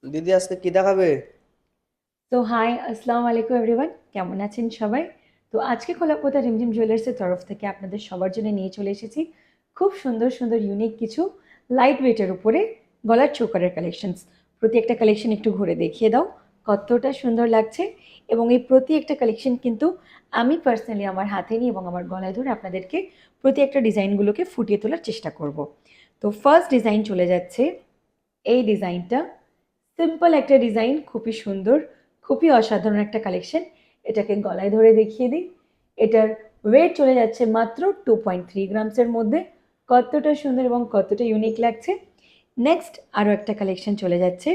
দিদি আজকে কি দেখাবে? তো হাই, আসসালামু আলাইকুম এভরিওয়ান, কেমন আছেন সবাই? তো আজকে খোলাপোতা রিমঝিম জুয়েলার্সের তরফ থেকে আপনাদের সবার জন্য নিয়ে চলে এসেছি খুব সুন্দর সুন্দর ইউনিক কিছু লাইট ওয়েটের উপরে গলার চোকারের কালেকশনস। প্রতি একটা কালেকশন একটু ঘুরে দেখিয়ে দাও কতটা সুন্দর লাগছে। এবং এই প্রতি একটা কালেকশন কিন্তু আমি পার্সোনালি আমার হাতে নিয়ে এবং আমার গলায় ধরে আপনাদেরকে প্রতি একটা ডিজাইনগুলোকে ফুটিয়ে তোলার চেষ্টা করব। তো ফার্স্ট ডিজাইন চলে যাচ্ছে এই ডিজাইনটা। সিম্পল একটা ডিজাইন, খুবই সুন্দর, খুবই অসাধারণ একটা কালেকশন। এটাকে গলায় ধরে দেখিয়ে দিই। এটার ওয়েট চলে যাচ্ছে মাত্র 2.3 গ্রামসের মধ্যে। কতটা সুন্দর এবং কতটা ইউনিক লাগছে। নেক্সট আরও একটা কালেকশন চলে যাচ্ছে,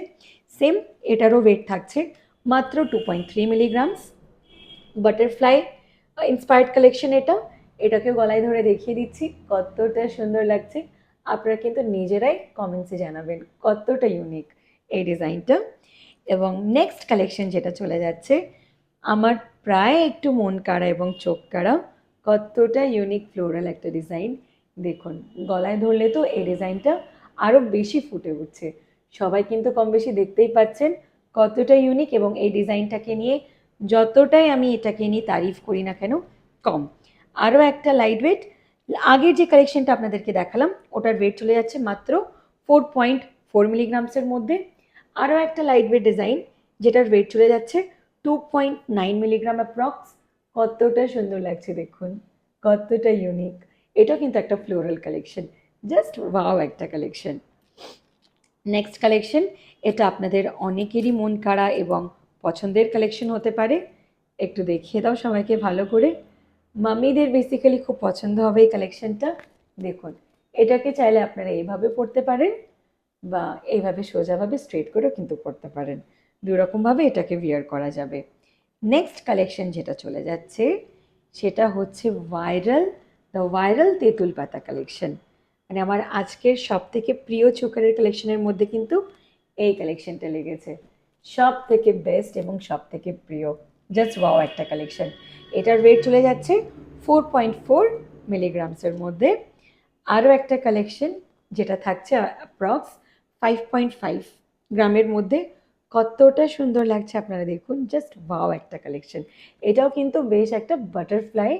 সেম, এটারও ওয়েট থাকছে মাত্র 2.3 মিলিগ্রামস। বাটারফ্লাই ইন্সপায়ার্ড কালেকশন এটা। এটাকে গলায় ধরে দেখিয়ে দিচ্ছি কতটা সুন্দর লাগছে। আপনারা কিন্তু নিজেরাই কমেন্টসে জানাবেন কতটা ইউনিক এই ডিজাইনটা। এবং নেক্সট কালেকশন যেটা চলে যাচ্ছে, আমার প্রায় একটু মন কাড়া এবং চোখ কাড়া, কতটা ইউনিক ফ্লোরাল একটা ডিজাইন। দেখুন, গলায় ধরলে তো এই ডিজাইনটা আরও বেশি ফুটে উঠছে। সবাই কিন্তু কম বেশি দেখতেই পাচ্ছেন কতটা ইউনিক, এবং এই ডিজাইনটাকে নিয়ে যতটাই আমি এটাকে নিয়ে তারিফ করি না কেন কম। আরও একটা লাইট ওয়েট, আগের যে কালেকশনটা আপনাদেরকে দেখালাম ওটার ওয়েট চলে যাচ্ছে মাত্র 4.4 মিলিগ্রামসের মধ্যে। আরও একটা লাইট ওয়েট ডিজাইন যেটার ওয়েট চলে যাচ্ছে 2.9 মিলিগ্রাম অ্যাপ্রক্স। কতটা সুন্দর লাগছে দেখুন, কতটা ইউনিক। এটাও কিন্তু একটা ফ্লোরাল কালেকশন, জাস্ট ওয়াও একটা কালেকশন। নেক্সট কালেকশন, এটা আপনাদের অনেকেরই মন কাড়া এবং পছন্দের কালেকশন হতে পারে। একটু দেখিয়ে দাও সবাইকে ভালো করে। মাম্মিদের বেসিক্যালি খুব পছন্দ হবে এই কালেকশনটা। দেখুন, এটাকে চাইলে আপনারা এইভাবে পড়তে পারেন বা এইভাবে সোজাভাবে স্ট্রেট করেও কিন্তু পড়তে পারেন। দুরকমভাবে এটাকে বিয়ার করা যাবে। নেক্সট কালেকশন যেটা চলে যাচ্ছে সেটা হচ্ছে ভাইরাল তেঁতুল পাতা কালেকশন। মানে আমার আজকের সব থেকে প্রিয় চোকারের কালেকশনের মধ্যে কিন্তু এই কালেকশনটা লেগেছে সব থেকে বেস্ট এবং সব থেকে প্রিয়। জাস্ট ওয়াও একটা কালেকশন। এটার ওয়েট চলে যাচ্ছে 4.4 মিলিগ্রামসের মধ্যে। আরও একটা কালেকশন যেটা থাকছে অ্যাপ্রক্স 5.5 গ্রামের মধ্যে। কতটা সুন্দর লাগছে আপনারা দেখুন, জাস্ট ওয়াও একটা কালেকশন। এটাও কিন্তু বেশ একটা বাটারফ্লাই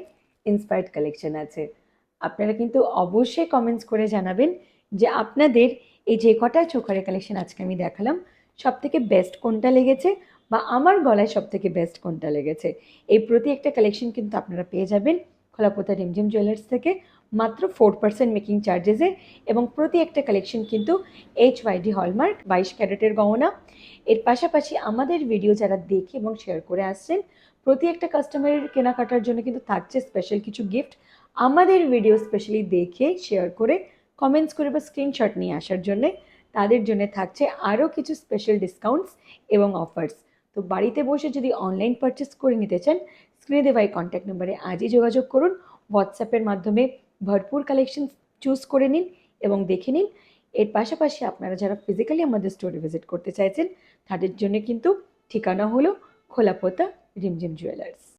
ইন্সপায়ার্ড কালেকশন আছে। আপনারা কিন্তু অবশ্যই কমেন্টস করে জানাবেন যে আপনাদের এই যে কটা চোকারের কালেকশন আজকে আমি দেখালাম সব থেকে বেস্ট কোনটা লেগেছে, বা আমার গলায় সব থেকে বেস্ট কোনটা লেগেছে। এই প্রতি একটা কালেকশন কিন্তু আপনারা পেয়ে যাবেন খোলাপোতা রিমঝিম জুয়েলার্স থেকে মাত্র 4% মেকিং চার্জেসে। এবং প্রতি একটা কালেকশন কিন্তু HYD হলমার্ক 22 ক্যারেটের গহনা। এর পাশাপাশি আমাদের ভিডিও যারা দেখে এবং শেয়ার করে আসছেন, প্রতি একটা কাস্টমারের কেনাকাটার জন্য কিন্তু থাকছে স্পেশাল কিছু গিফট। আমাদের ভিডিও স্পেশালি দেখে শেয়ার করে কমেন্টস করে বা স্ক্রিনশট নিয়ে আসার জন্যে তাদের জন্য থাকছে আরও কিছু স্পেশাল ডিসকাউন্টস এবং অফার্স। তো বাড়িতে বসে যদি অনলাইন পারচেস করে নিতে চান, স্ক্রিনে দেওয়া এই কন্ট্যাক্ট নাম্বারে আজই যোগাযোগ করুন। হোয়াটসঅ্যাপের মাধ্যমে ভরপুর কালেকশন চুজ করে নিন এবং দেখে নিন। এর পাশাপাশি আপনারা যারা ফিজিক্যালি আমাদের স্টোরে ভিজিট করতে চাইছেন তাদের জন্য কিন্তু ঠিকানা হলো খোলাপোতা রিমঝিম জুয়েলার্স।